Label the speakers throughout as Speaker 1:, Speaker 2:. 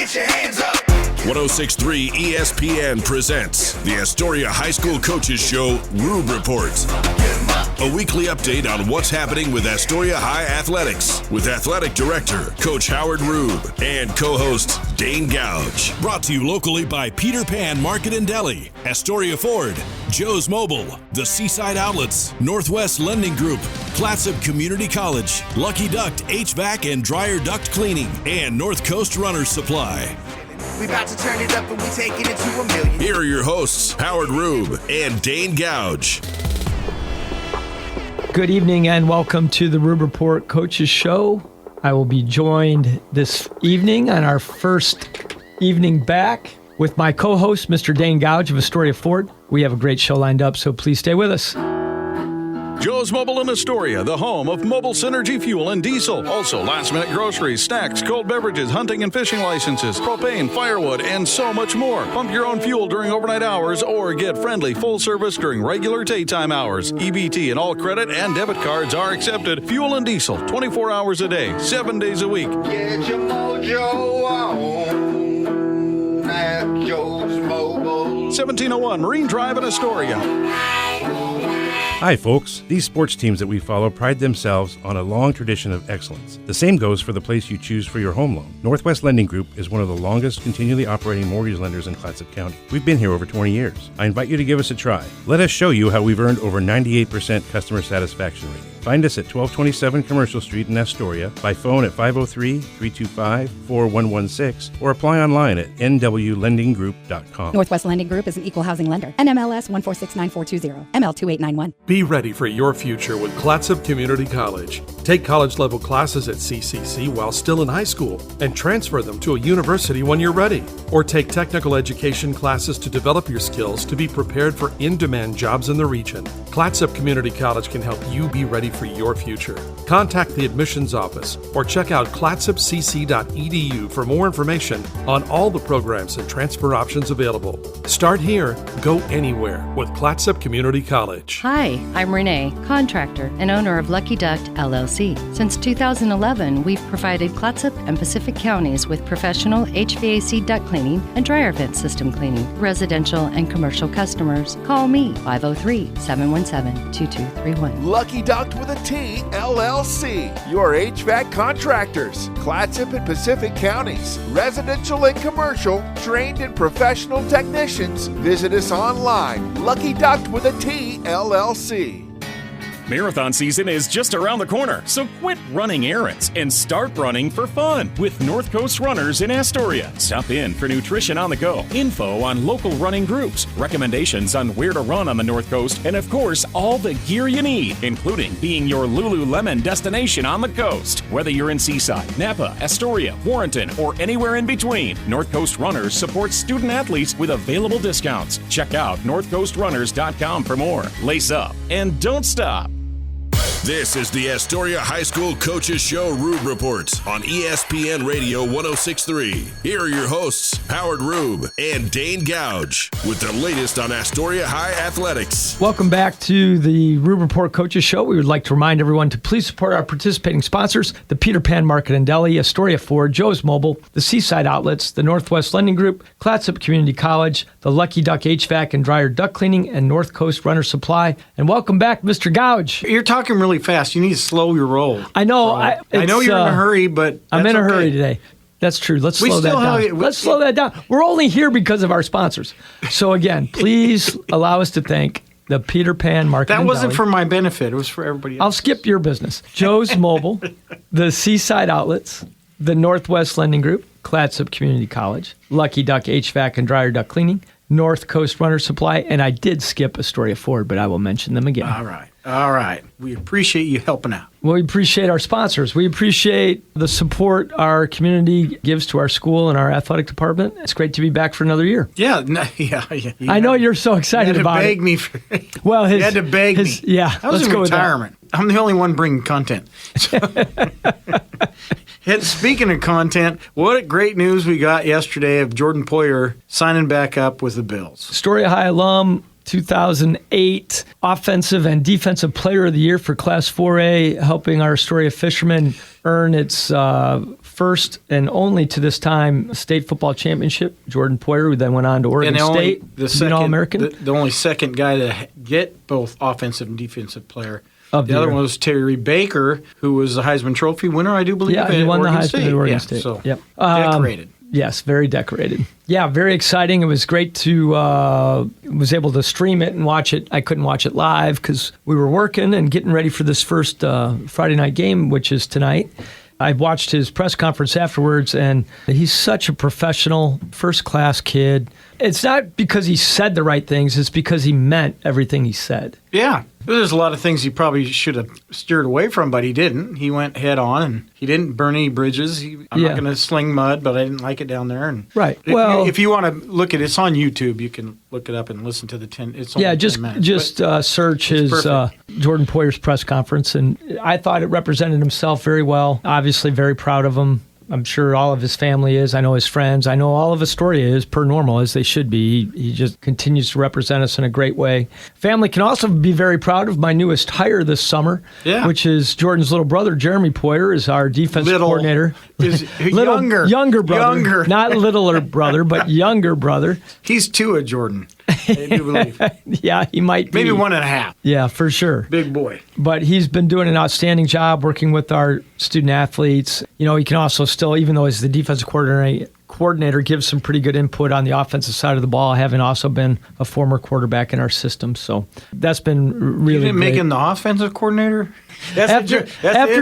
Speaker 1: get your hands up.
Speaker 2: 106.3 ESPN presents the Astoria High School Coaches Show Rube Report. A weekly update on what's happening with Astoria High Athletics with Athletic Director Coach Howard Rube and co-host Dane Gouge. Brought to you locally by Peter Pan Market and Deli, Astoria Ford, Joe's Mobile, the Seaside Outlets, Northwest Lending Group, Clatsop Community College, Lucky Duct HVAC and Dryer Duct Cleaning, and North Coast Runner Supply.
Speaker 1: We about to turn it up and we taking it to $1 million.
Speaker 2: Here are your hosts, Howard Rube and Dane Gouge.
Speaker 3: Good evening and welcome to the Rube Report Coaches Show. I will be joined this evening on our first evening back with my co-host, Mr. Dane Gouge of Astoria Ford. We have a great show lined up, so please stay with us.
Speaker 4: Joe's Mobile in Astoria, the home of mobile synergy fuel and diesel. Also, last-minute groceries, snacks, cold beverages, hunting and fishing licenses, propane, firewood, and so much more. Pump your own fuel during overnight hours or get friendly full service during regular daytime hours. EBT and all credit and debit cards are accepted. Fuel and diesel, 24 hours a day, 7 days a week.
Speaker 5: Get your mojo on at Joe's Mobile.
Speaker 4: 1701 Marine Drive in Astoria.
Speaker 6: Hi folks, these sports teams that we follow pride themselves on a long tradition of excellence. The same goes for the place you choose for your home loan. Northwest Lending Group is one of the longest continually operating mortgage lenders in Clatsop County. We've been here over 20 years. I invite you to give us a try. Let us show you how we've earned over 98% customer satisfaction rating. Find us at 1227 Commercial Street in Astoria, by phone at 503-325-4116, or apply online at nwlendinggroup.com.
Speaker 7: Northwest Lending Group is an equal housing lender. NMLS 1469420, ML2891.
Speaker 8: Be ready for your future with Clatsop Community College. Take college-level classes at CCC while still in high school and transfer them to a university when you're ready. Or take technical education classes to develop your skills to be prepared for in-demand jobs in the region. Clatsop Community College can help you be ready for your future. Contact the admissions office or check out clatsopcc.edu for more information on all the programs and transfer options available. Start here, go anywhere with Clatsop Community College.
Speaker 9: Hi, I'm Renee, contractor and owner of Lucky Duct LLC. Since 2011, we've provided Clatsop and Pacific counties with professional HVAC duct cleaning and dryer vent system cleaning. Residential and commercial customers, call me 503-717-2231.
Speaker 5: Lucky Duct with a T, LLC. Your HVAC contractors. Clatsop and Pacific counties. Residential and commercial. Trained and professional technicians. Visit us online. Lucky Duct with a T, LLC.
Speaker 10: Marathon season is just around the corner, so quit running errands and start running for fun with North Coast Runners in Astoria. Stop in for nutrition on the go, info on local running groups, recommendations on where to run on the North Coast, and of course, all the gear you need, including being your Lululemon destination on the coast. Whether you're in Seaside, Napa, Astoria, Warrenton, or anywhere in between, North Coast Runners supports student athletes with available discounts. Check out northcoastrunners.com for more. Lace up and don't stop.
Speaker 2: This is the Astoria High School Coaches Show Rube Report on ESPN Radio 106.3. Here are your hosts, Howard Rube and Dane Gouge, with the latest on Astoria High Athletics.
Speaker 3: Welcome back to the Rube Report Coaches Show. We would like to remind everyone to please support our participating sponsors, the Peter Pan Market and Deli, Astoria Ford, Joe's Mobile, the Seaside Outlets, the Northwest Lending Group, Clatsop Community College, the Lucky Duck HVAC and Dryer Duct Cleaning, and North Coast Runner Supply. And welcome back, Mr. Gouge.
Speaker 11: You're talking really fast. You need to slow your roll.
Speaker 3: I know.
Speaker 11: I know you're in a hurry, but
Speaker 3: I'm in a
Speaker 11: okay.
Speaker 3: hurry today. That's true. Let's slow that down. Let's slow that down. We're only here because of our sponsors. So again, please allow us to thank the Peter Pan Market and
Speaker 11: That wasn't
Speaker 3: Deli.
Speaker 11: for my benefit. It was for everybody else.
Speaker 3: I'll skip your business. Joe's Mobile, the Seaside Outlets, the Northwest Lending Group, Clatsop Community College, Lucky Duck HVAC and Dryer Duct Cleaning, North Coast Runner Supply, and I did skip Astoria Ford, but I will mention them again.
Speaker 11: All right. We appreciate you helping out.
Speaker 3: Well, we appreciate our sponsors. We appreciate the support our community gives to our school and our athletic department. It's great to be back for another year.
Speaker 11: Yeah.
Speaker 3: I know you're so excited about it.
Speaker 11: You had to beg me.
Speaker 3: Yeah,
Speaker 11: I was in retirement. I'm the only one bringing content. And speaking of content, what great news we got yesterday of Jordan Poyer signing back up with the Bills.
Speaker 3: Astoria High alum, 2008 Offensive and Defensive Player of the Year for Class 4A, helping our Astoria Fishermen earn its first and only to this time state football championship. Jordan Poyer, who then went on to Oregon State,
Speaker 11: the
Speaker 3: All-American.
Speaker 11: The only second guy to get both offensive and defensive player.
Speaker 3: Of
Speaker 11: the other one was Terry Baker, who was the Heisman Trophy winner, I do believe.
Speaker 3: Yeah, he won the Heisman at Oregon State.
Speaker 11: So
Speaker 3: yep.
Speaker 11: Decorated.
Speaker 3: Yes, very decorated. Yeah, very exciting. It was great to was able to stream it and watch it. I couldn't watch it live because we were working and getting ready for this first Friday night game, which is tonight. I watched his press conference afterwards, and he's such a professional, first-class kid. It's not because he said the right things. It's because he meant everything he said.
Speaker 11: Yeah. There's a lot of things he probably should have steered away from, but he didn't. He went head on, and he didn't burn any bridges. I'm not going to sling mud, but I didn't like it down there. And
Speaker 3: right.
Speaker 11: If you want to look at it, it's on YouTube. You can look it up and listen to the 10. It's only 10 minutes,
Speaker 3: just search his Jordan Poyer's press conference, and I thought it represented himself very well. Obviously, very proud of him. I'm sure all of his family is. I know his friends. I know all of Astoria is, per normal, as they should be. He just continues to represent us in a great way. Family can also be very proud of my newest hire this summer, which is Jordan's little brother, Jeremy Poyer, is our defensive coordinator. Younger brother. Not littler brother, but younger brother.
Speaker 11: He's 2 of Jordan, I do believe.
Speaker 3: Yeah, he might be.
Speaker 11: Maybe 1.5.
Speaker 3: Yeah, for sure.
Speaker 11: Big boy.
Speaker 3: But he's been doing an outstanding job working with our student athletes. You know, he can also still, even though he's the defensive coordinator, gives some pretty good input on the offensive side of the ball, having also been a former quarterback in our system. So that's been really
Speaker 11: You didn't
Speaker 3: great.
Speaker 11: make him the offensive coordinator?
Speaker 3: After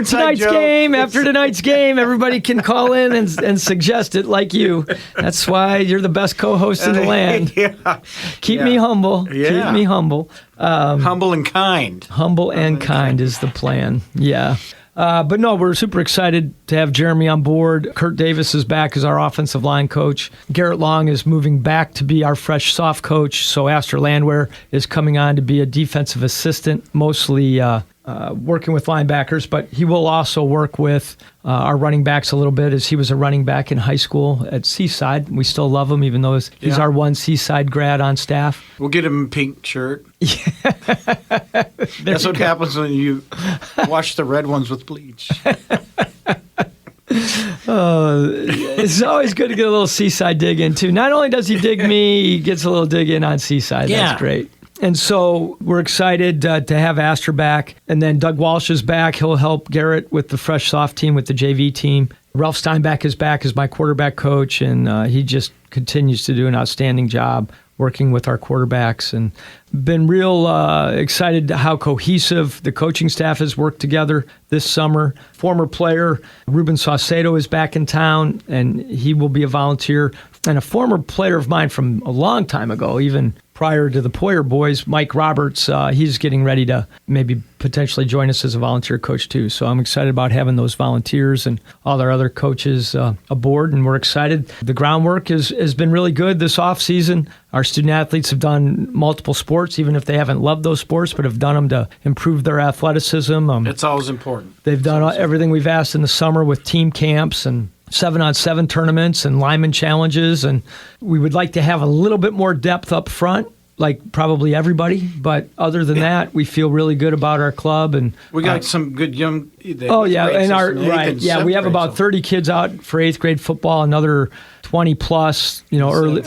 Speaker 3: tonight's game, everybody can call in and suggest it like you. That's why you're the best co-host in the land. Keep me humble.
Speaker 11: Yeah.
Speaker 3: Keep me humble.
Speaker 11: Humble and kind.
Speaker 3: Humble and kind is the plan. Yeah. But no, we're super excited to have Jeremy on board. Kurt Davis is back as our offensive line coach. Garrett Long is moving back to be our fresh soft coach. So Astor Landwehr is coming on to be a defensive assistant, mostly working with linebackers, but he will also work with our running backs a little bit, as he was a running back in high school at Seaside. We still love him, even though he's our one Seaside grad on staff.
Speaker 11: We'll get him a pink shirt. That's what happens when you wash the red ones with bleach.
Speaker 3: It's always good to get a little Seaside dig in, too. Not only does he dig me, he gets a little dig in on Seaside.
Speaker 11: Yeah.
Speaker 3: That's great. And so we're excited to have Astor back. And then Doug Walsh is back. He'll help Garrett with the fresh soft team, with the JV team. Ralph Steinbach is back as my quarterback coach, and he just continues to do an outstanding job working with our quarterbacks, and been real excited how cohesive the coaching staff has worked together this summer. Former player Ruben Saucedo is back in town, and he will be a volunteer. And a former player of mine from a long time ago, even prior to the Poyer boys, Mike Roberts, he's getting ready to maybe potentially join us as a volunteer coach too. So I'm excited about having those volunteers and all our other coaches aboard, and we're excited. The groundwork has been really good this off season. Our student athletes have done multiple sports, even if they haven't loved those sports, but have done them to improve their athleticism.
Speaker 11: It's always important.
Speaker 3: They've done everything we've asked in the summer with team camps and 7-on-7 tournaments and lineman challenges, and we would like to have a little bit more depth up front, like probably everybody. But other than that, we feel really good about our club, and
Speaker 11: we got some good young.
Speaker 3: We have about 30 kids out for 8th grade football, another 20 plus, early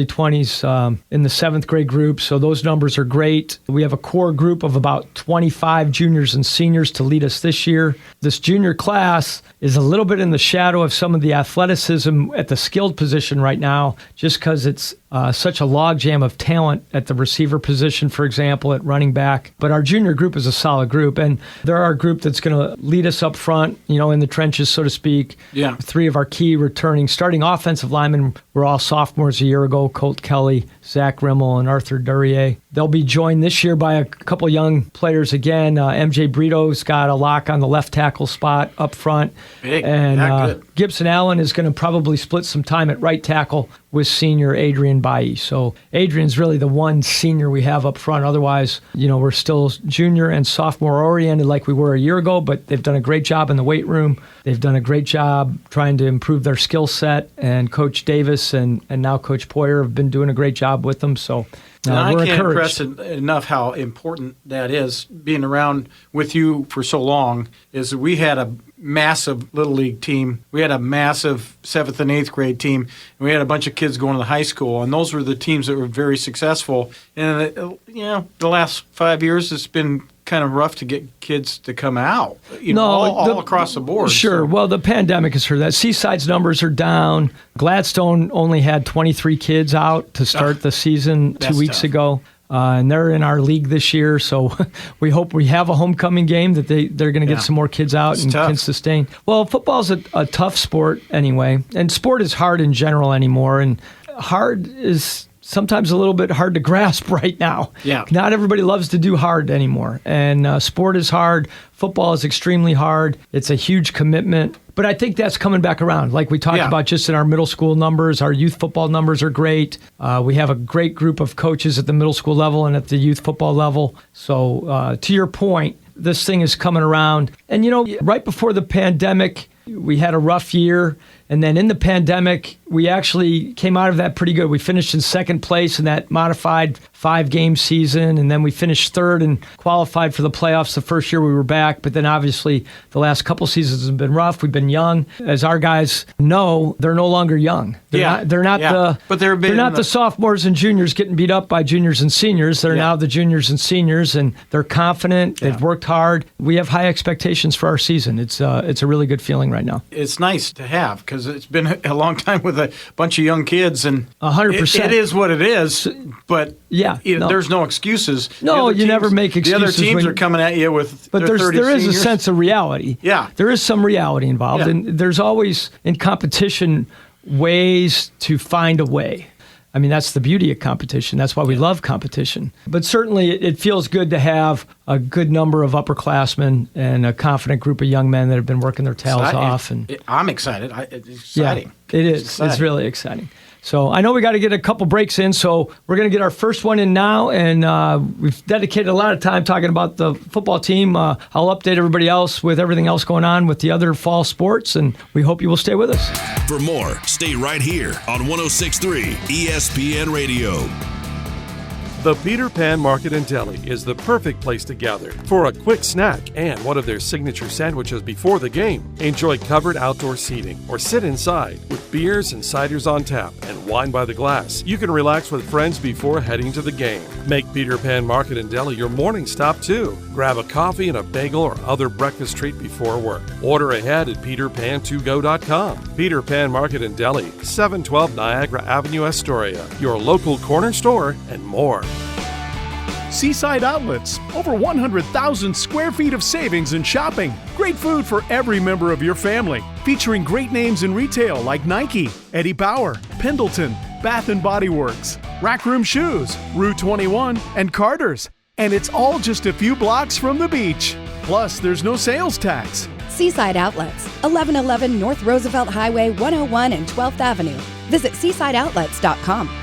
Speaker 3: 20s in the 7th grade group. So those numbers are great. We have a core group of about 25 juniors and seniors to lead us this year. This junior class is a little bit in the shadow of some of the athleticism at the skilled position right now, just because it's such a logjam of talent at the receiver position, for example, at running back. But our junior group is a solid group, and they're our group that's going to lead us up front, in the trenches, so to speak.
Speaker 11: Yeah.
Speaker 3: 3 of our key returning starting offensive linemen were all sophomores a year ago: Colt Kelly, Zach Rimmel, and Arthur Duryea. They'll be joined this year by a couple young players again. MJ Brito's got a lock on the left tackle spot up front.
Speaker 11: Big,
Speaker 3: and
Speaker 11: good.
Speaker 3: Gibson Allen is going to probably split some time at right tackle with senior Adrian Bailly. So Adrian's really the one senior we have up front. Otherwise, we're still junior and sophomore oriented like we were a year ago, but they've done a great job in the weight room. They've done a great job trying to improve their skill set, and Coach Davis and now Coach Poyer have been doing a great job with them. So
Speaker 11: And I
Speaker 3: we're
Speaker 11: can't
Speaker 3: encouraged.
Speaker 11: impress enough how important that is. Being around with you for so long is we had a massive Little League team. We had a massive 7th and 8th grade team. And we had a bunch of kids going to the high school. And those were the teams that were very successful. And, the last 5 years, it's been kind of rough to get kids to come out, all across the board.
Speaker 3: Sure.
Speaker 11: So.
Speaker 3: Well, the pandemic has hurt that. Seaside's numbers are down. Gladstone only had 23 kids out to start the season 2 weeks ago. And they're in our league this year, so we hope we have a homecoming game that they're going to get some more kids out and can sustain. Well, football's a tough sport anyway, and sport is hard in general anymore, and hard is sometimes a little bit hard to grasp right now.
Speaker 11: Yeah.
Speaker 3: Not everybody loves to do hard anymore, and sport is hard. Football is extremely hard. It's a huge commitment. But I think that's coming back around. Like we talked about just in our middle school numbers, our youth football numbers are great. We have a great group of coaches at the middle school level and at the youth football level. So to your point, this thing is coming around. And, right before the pandemic, we had a rough year. And then in the pandemic, we actually came out of that pretty good. We finished in second place in that modified 5-game season, and then we finished third and qualified for the playoffs the first year we were back. But then obviously the last couple seasons have been rough. We've been young. As our guys know, they're no longer young. They're not the sophomores and juniors getting beat up by juniors and seniors. They're now the juniors and seniors, and they're confident. They've worked hard. We have high expectations for our season. It's a really good feeling right now.
Speaker 11: It's nice to have because it's been a long time with a bunch of young kids, and
Speaker 3: 100%.
Speaker 11: It is what it is. But there's no excuses.
Speaker 3: No, you never make excuses.
Speaker 11: The other teams are coming at you with.
Speaker 3: But there is a sense of reality.
Speaker 11: Yeah,
Speaker 3: there is some reality involved, and there's always in competition ways to find a way. I mean, that's the beauty of competition. That's why we love competition. But certainly it feels good to have a good number of upperclassmen and a confident group of young men that have been working their tails off. And
Speaker 11: I'm excited. It's exciting.
Speaker 3: Yeah, it is. It's really exciting. So I know we got to get a couple breaks in, so we're going to get our first one in now, and we've dedicated a lot of time talking about the football team. I'll update everybody else with everything else going on with the other fall sports, and we hope you will stay with us.
Speaker 2: For more, stay right here on 106.3 ESPN Radio.
Speaker 8: The Peter Pan Market and Deli is the perfect place to gather for a quick snack and one of their signature sandwiches before the game. Enjoy covered outdoor seating or sit inside with beers and ciders on tap and wine by the glass. You can relax with friends before heading to the game. Make Peter Pan Market and Deli your morning stop too. Grab a coffee and a bagel or other breakfast treat before work. Order ahead at peterpan2go.com. Peter Pan Market and Deli, 712 Niagara Avenue, Astoria. Your local corner store and more.
Speaker 12: Seaside Outlets, over 100,000 square feet of savings and shopping. Great food for every member of your family. Featuring great names in retail like Nike, Eddie Bauer, Pendleton, Bath & Body Works, Rack Room Shoes, Rue 21, and Carter's. And it's all just a few blocks from the beach. Plus, there's no sales tax.
Speaker 7: Seaside Outlets, 1111 North Roosevelt Highway 101 and 12th Avenue. Visit seasideoutlets.com.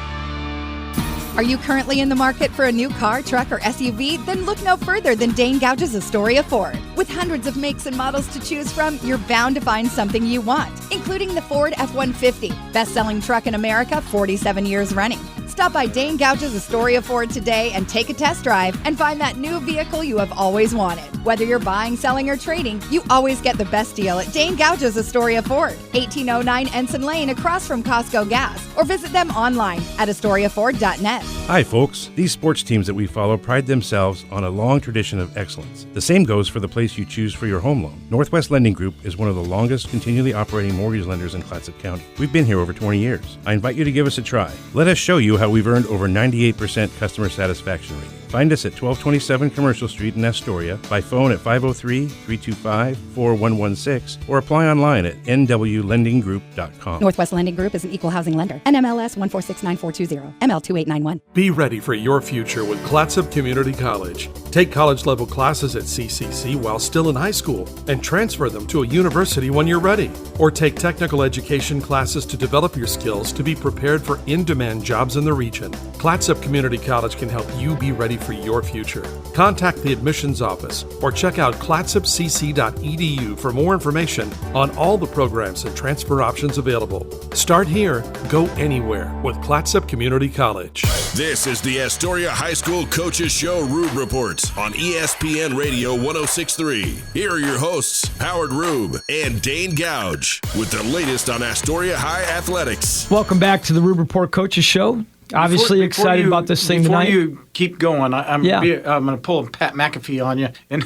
Speaker 7: Are you currently in the market for a new car, truck, or SUV? Then look no further than Dane Gouge's Astoria Ford. With hundreds of makes and models to choose from, you're bound to find something you want, including the Ford F-150, best-selling truck in America, 47 years running. Stop by Dane Gouge's Astoria Ford today and take a test drive and find that new vehicle you have always wanted. Whether you're buying, selling, or trading, you always get the best deal at Dane Gouge's Astoria Ford, 1809 Ensign Lane across from Costco Gas, or visit them online at astoriaford.net.
Speaker 6: Hi, folks. These sports teams that we follow pride themselves on a long tradition of excellence. The same goes for the place you choose for your home loan. Northwest Lending Group is one of the longest continually operating mortgage lenders in Clatsop County. We've been here over 20 years. I invite you to give us a try. Let us show you how we've earned over 98% customer satisfaction rating. Find us at 1227 Commercial Street in Astoria, by phone at 503-325-4116, or apply online at nwlendinggroup.com.
Speaker 7: Northwest Lending Group is an equal housing lender. NMLS 1469420, ML2891.
Speaker 8: Be ready for your future with Clatsop Community College. Take college-level classes at CCC while still in high school and transfer them to a university when you're ready. Or take technical education classes to develop your skills to be prepared for in-demand jobs in the region. Clatsop Community College can help you be ready for your future. Contact the admissions office or check out clatsopcc.edu for more information on all the programs and transfer options available. Start here, go anywhere with Clatsop Community College.
Speaker 2: This is the Astoria High School Coaches Show Rube Report on ESPN Radio 106.3. Here are your hosts, Howard Rube and Dane Gouge, with the latest on Astoria High athletics.
Speaker 3: Welcome back to the Rube Report Coaches Show. Obviously excited about this thing tonight.
Speaker 11: Before you keep going, I'm going to pull a Pat McAfee on you. And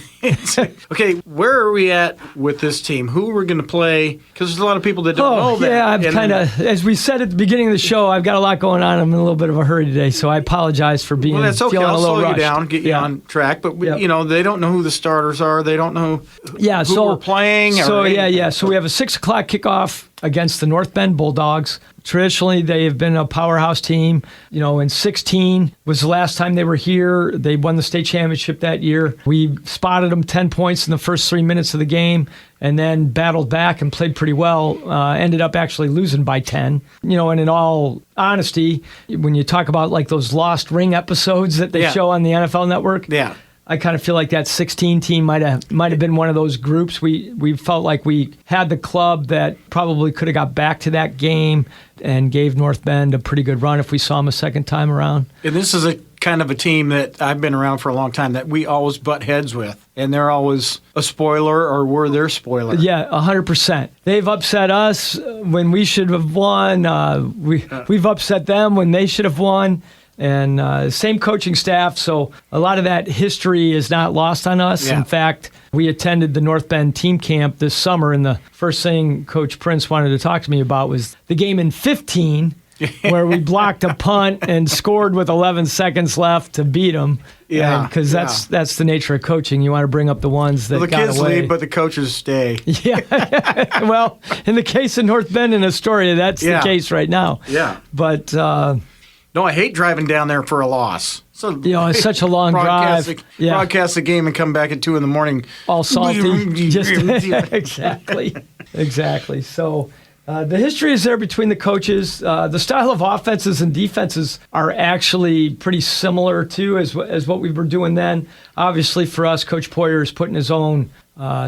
Speaker 11: okay, where are we at with this team? Who we're going to play? Because there's a lot of people that don't know that.
Speaker 3: Yeah, I've kind of, as we said at the beginning of the show, I've got a lot going on. I'm in a little bit of a hurry today, so I apologize for being
Speaker 11: that's okay.
Speaker 3: feeling
Speaker 11: I'll
Speaker 3: a little
Speaker 11: slow
Speaker 3: rushed.
Speaker 11: you down, get you on track. But they don't know who the starters are. They don't know who we're playing.
Speaker 3: So we have a 6 o'clock kickoff against the North Bend Bulldogs. Traditionally, they have been a powerhouse team. In 16 was the last time they were here. They won the state championship that year. We spotted them 10 points in the first 3 minutes of the game and then battled back and played pretty well. Ended up actually losing by 10. And in all honesty, when you talk about like those lost ring episodes that they show on the NFL Network, I kind of feel like that 16 team might have been one of those groups. We felt like we had the club that probably could have got back to that game and gave North Bend a pretty good run if we saw them a second time around.
Speaker 11: And this is a kind of a team that I've been around for a long time that we always butt heads with. And they're always a spoiler or we're their spoiler.
Speaker 3: Yeah, 100%. They've upset us when we should have won. We've upset them when they should have won. And same coaching staff, so a lot of that history is not lost on us.
Speaker 11: Yeah.
Speaker 3: In fact, we attended the North Bend team camp this summer, and the first thing Coach Prince wanted to talk to me about was the game in 15, where we blocked a punt and scored with 11 seconds left to beat them.
Speaker 11: Yeah,
Speaker 3: because that's the nature of coaching. You want to bring up the ones that
Speaker 11: the
Speaker 3: got
Speaker 11: kids
Speaker 3: away.
Speaker 11: leave, but the coaches stay.
Speaker 3: Yeah. Well, in the case of North Bend and Astoria, that's the case right now.
Speaker 11: Yeah.
Speaker 3: But
Speaker 11: no, I hate driving down there for a loss. So
Speaker 3: it's such a long drive.
Speaker 11: Broadcast the game and come back at 2 a.m.
Speaker 3: all salty. Exactly. So the history is there between the coaches. The style of offenses and defenses are actually pretty similar too as what we were doing then. Obviously, for us, Coach Poyer is putting his own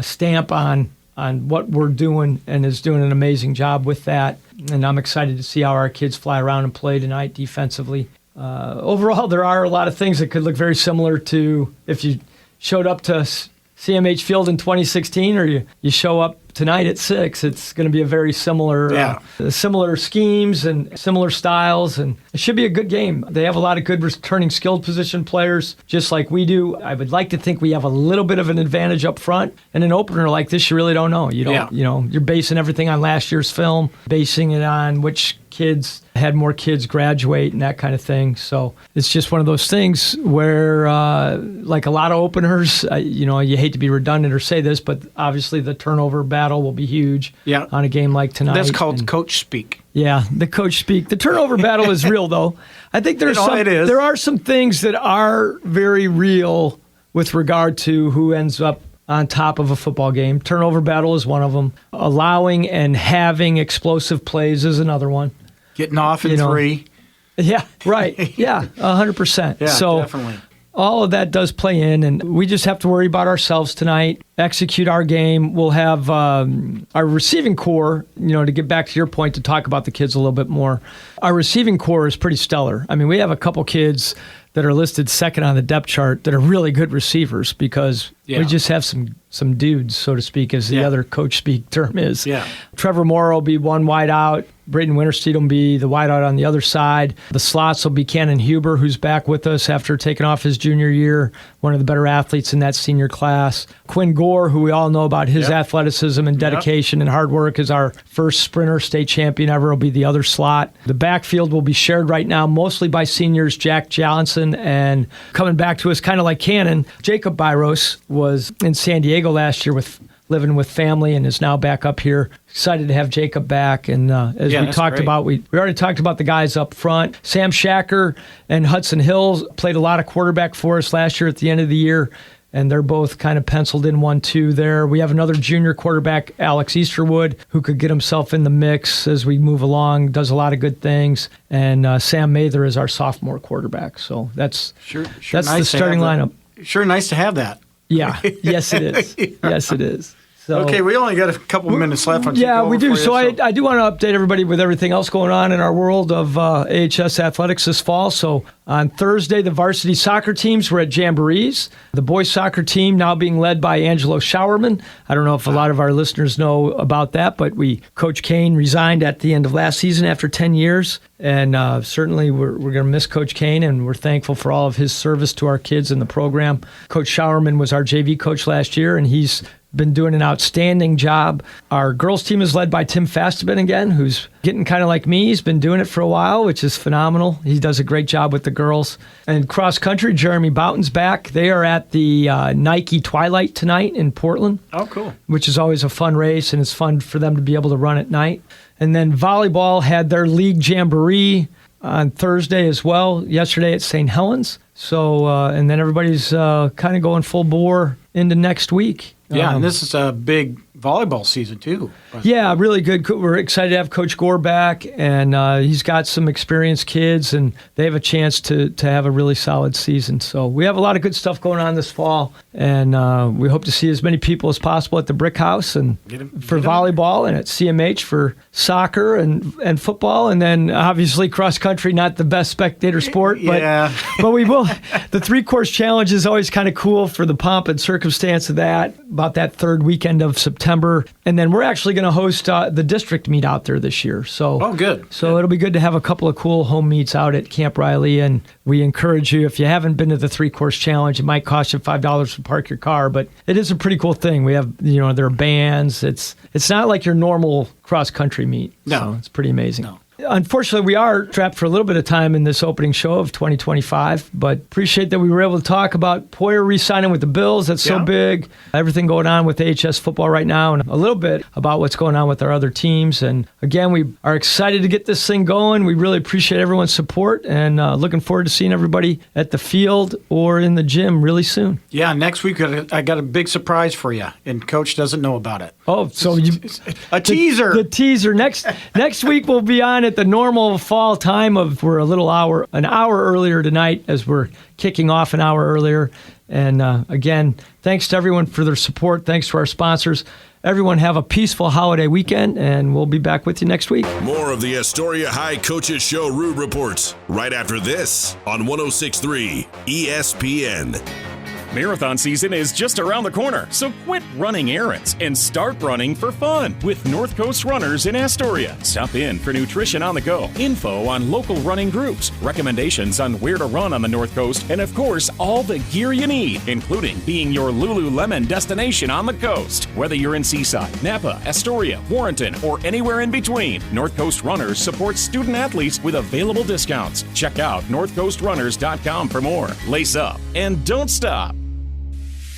Speaker 3: stamp on what we're doing and is doing an amazing job with that. And I'm excited to see how our kids fly around and play tonight defensively. Overall, there are a lot of things that could look very similar to if you showed up to CMH Field in 2016 or you show up tonight at 6. It's going to be a very similar similar schemes and similar styles, and it should be a good game. They have a lot of good returning skilled position players, just like we do. I would like to think we have a little bit of an advantage up front. In an opener like this, you really don't know. You're basing everything on last year's film, basing it on which kids had more kids graduate and that kind of thing. So it's just one of those things where, like a lot of openers, you hate to be redundant or say this, but obviously the turnover battle will be huge on a game like tonight.
Speaker 11: That's called coach speak.
Speaker 3: Yeah, the coach speak. The turnover battle is real, though. I think there are some things that are very real with regard to who ends up on top of a football game. Turnover battle is one of them. Allowing and having explosive plays is another one.
Speaker 11: Getting off in 3.
Speaker 3: Yeah, right. Yeah, 100%.
Speaker 11: Yeah,
Speaker 3: so
Speaker 11: definitely.
Speaker 3: All of that does play in, and we just have to worry about ourselves tonight, execute our game. We'll have our receiving core, to get back to your point, to talk about the kids a little bit more. Our receiving core is pretty stellar. I mean, we have a couple kids that are listed second on the depth chart that are really good receivers because we just have some dudes, so to speak, as the other coach speak term is.
Speaker 11: Yeah.
Speaker 3: Trevor Moore will be one wide out. Braden Wintersteed will be the wide out on the other side. The slots will be Cannon Huber, who's back with us after taking off his junior year, one of the better athletes in that senior class. Quinn Gore, who we all know about his athleticism and dedication and hard work, is our first sprinter state champion ever, will be the other slot. The backfield will be shared right now mostly by seniors Jack Johnson, and coming back to us kind of like Cannon, Jacob Byros was in San Diego last year with living with family and is now back up here. Excited to have Jacob back. And as we talked about, we already talked about the guys up front. Sam Shacker and Hudson Hills played a lot of quarterback for us last year at the end of the year, and they're both kind of penciled in 1-2 there. We have another junior quarterback, Alex Easterwood, who could get himself in the mix as we move along, does a lot of good things. And Sam Mather is our sophomore quarterback. So that's
Speaker 11: nice
Speaker 3: the starting lineup.
Speaker 11: Sure nice to have that.
Speaker 3: Yeah, yes it is. Yes it is. So,
Speaker 11: okay, we only got a couple minutes left.
Speaker 3: Yeah, we do. So I do want to update everybody with everything else going on in our world of AHS athletics this fall. So on Thursday, the varsity soccer teams were at Jamborees. The boys soccer team now being led by Angelo Showerman. I don't know if a lot of our listeners know about that, but Coach Kane resigned at the end of last season after 10 years. And certainly we're going to miss Coach Kane, and we're thankful for all of his service to our kids in the program. Coach Showerman was our JV coach last year, and he's been doing an outstanding job. Our girls team is led by Tim Fasteben again, who's getting kind of like me. He's been doing it for a while, which is phenomenal. He does a great job with the girls. And cross country, Jeremy Boughton's back. They are at the Nike Twilight tonight in Portland.
Speaker 11: Oh, cool.
Speaker 3: Which is always a fun race, and it's fun for them to be able to run at night. And then volleyball had their league jamboree on Thursday as well, yesterday at St. Helens. So, and then everybody's kind of going full bore into next week.
Speaker 11: Yeah, and this is a big volleyball season, too.
Speaker 3: Yeah, really good. We're excited to have Coach Gore back, and he's got some experienced kids, and they have a chance to have a really solid season. So we have a lot of good stuff going on this fall, and we hope to see as many people as possible at the Brick House and for volleyball, and at CMH for soccer and football, and then obviously cross country, not the best spectator sport, but but we will. The 3-course challenge is always kind of cool for the pomp and circumstance of that, about that third weekend of September. And then we're actually going to host the district meet out there this year. So,
Speaker 11: good.
Speaker 3: So it'll be good to have a couple of cool home meets out at Camp Riley. And we encourage you, if you haven't been to the 3-course challenge, it might cost you $5 to park your car, but it is a pretty cool thing. We have, there are bands. It's not like your normal cross country meet.
Speaker 11: No.
Speaker 3: So it's pretty amazing.
Speaker 11: No.
Speaker 3: Unfortunately, we are trapped for a little bit of time in this opening show of 2025, but appreciate that we were able to talk about Poyer re-signing with the Bills. That's so big. Everything going on with AHS football right now, and a little bit about what's going on with our other teams. And again, we are excited to get this thing going. We really appreciate everyone's support, and looking forward to seeing everybody at the field or in the gym really soon.
Speaker 11: Yeah, next week I got a big surprise for you, and Coach doesn't know about it.
Speaker 3: Oh, so
Speaker 11: a teaser.
Speaker 3: The teaser. Next week we'll be on at the normal fall time we're an hour earlier tonight as we're kicking off an hour earlier. And again, thanks to everyone for their support. Thanks to our sponsors. Everyone have a peaceful holiday weekend, and we'll be back with you next week.
Speaker 2: More of the Astoria High Coaches Show Rube reports right after this on 106.3 ESPN.
Speaker 10: Marathon season is just around the corner, so quit running errands and start running for fun with North Coast Runners in Astoria. Stop in for nutrition on the go, info on local running groups, recommendations on where to run on the North Coast, and of course, all the gear you need, including being your Lululemon destination on the coast. Whether you're in Seaside, Napa, Astoria, Warrenton, or anywhere in between, North Coast Runners supports student athletes with available discounts. Check out northcoastrunners.com for more. Lace up and don't stop.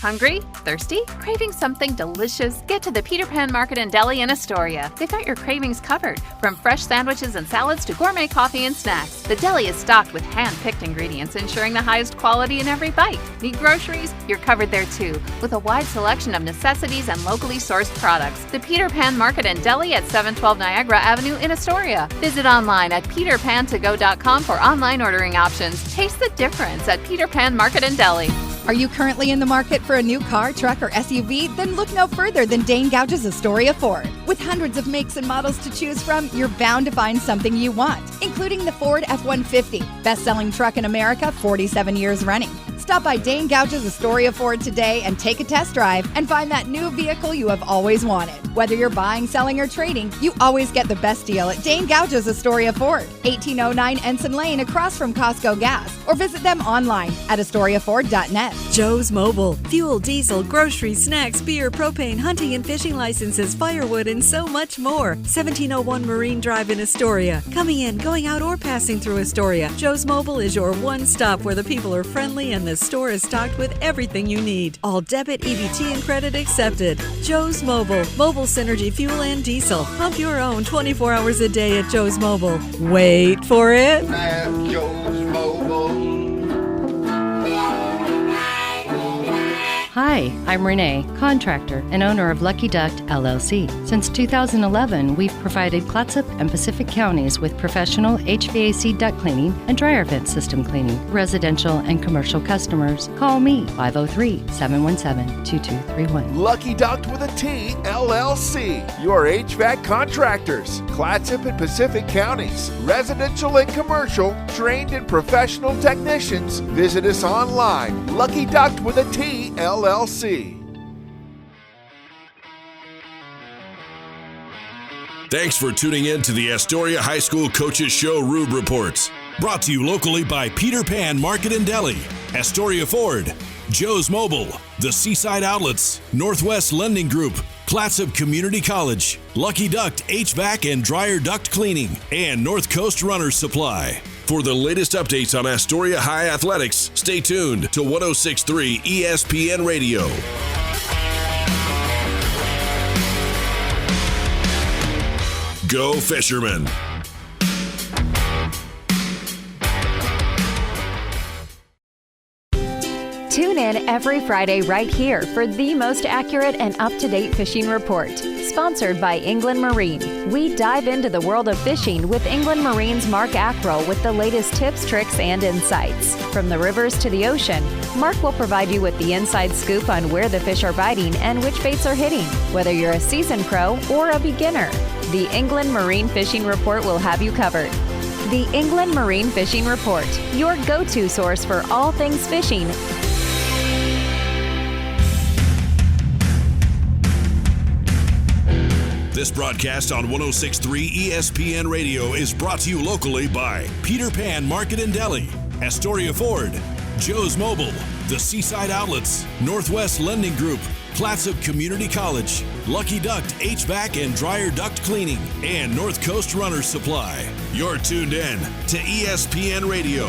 Speaker 13: Hungry? Thirsty? Craving something delicious? Get to the Peter Pan Market and Deli in Astoria. They've got your cravings covered, from fresh sandwiches and salads to gourmet coffee and snacks. The deli is stocked with hand-picked ingredients, ensuring the highest quality in every bite. Need groceries? You're covered there too, with a wide selection of necessities and locally sourced products. The Peter Pan Market and Deli at 712 Niagara Avenue in Astoria. Visit online at peterpantogo.com for online ordering options. Taste the difference at Peter Pan Market and Deli.
Speaker 7: Are you currently in the market for a new car, truck, or SUV? Then look no further than Dane Gouge's Astoria Ford. With hundreds of makes and models to choose from, you're bound to find something you want, including the Ford F-150, best-selling truck in America, 47 years running. Stop by Dane Gouge's Astoria Ford today and take a test drive and find that new vehicle you have always wanted. Whether you're buying, selling, or trading, you always get the best deal at Dane Gouge's Astoria Ford, 1809 Ensign Lane across from Costco Gas, or visit them online at AstoriaFord.net.
Speaker 14: Joe's Mobile. Fuel, diesel, groceries, snacks, beer, propane, hunting and fishing licenses, firewood, and so much more. 1701 Marine Drive in Astoria. Coming in, going out, or passing through Astoria, Joe's Mobile is your one stop where the people are friendly and the store is stocked with everything you need. All debit, EBT, and credit accepted. Joe's Mobile. Mobile Synergy Fuel and Diesel. Pump your own 24 hours a day at Joe's Mobile. Wait for it.
Speaker 1: Joe's Mobile.
Speaker 9: Hi, I'm Renee, contractor and owner of Lucky Duck LLC. Since 2011, we've provided Clatsop and Pacific counties with professional HVAC duct cleaning and dryer vent system cleaning. Residential and commercial customers, call me 503-717-2231.
Speaker 5: Lucky Duct with a T, LLC. Your HVAC contractors. Clatsop and Pacific counties. Residential and commercial. Trained and professional technicians. Visit us online. Lucky Duct with a T, LLC.
Speaker 2: Thanks for tuning in to the Astoria High School Coaches Show Rube Reports. Brought to you locally by Peter Pan Market and Deli, Astoria Ford, Joe's Mobile, the Seaside Outlets, Northwest Lending Group, Clatsop Community College, Lucky Duct HVAC and Dryer Duct Cleaning, and North Coast Runners Supply. For the latest updates on Astoria High Athletics, stay tuned to 106.3 ESPN Radio. Go Fishermen!
Speaker 15: Tune in every Friday right here for the most accurate and up-to-date fishing report. Sponsored by England Marine. We dive into the world of fishing with England Marine's Mark Ackrell with the latest tips, tricks, and insights. From the rivers to the ocean, Mark will provide you with the inside scoop on where the fish are biting and which baits are hitting. Whether you're a seasoned pro or a beginner, the England Marine Fishing Report will have you covered. The England Marine Fishing Report, your go-to source for all things fishing.
Speaker 2: This broadcast on 106.3 ESPN Radio is brought to you locally by Peter Pan Market and Deli, Astoria Ford, Joe's Mobile, the Seaside Outlets, Northwest Lending Group, Clatsop Community College, Lucky Duct HVAC and Dryer Duct Cleaning, and North Coast Runners Supply. You're tuned in to ESPN Radio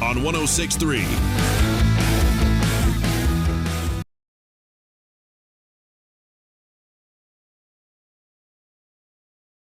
Speaker 2: on 106.3.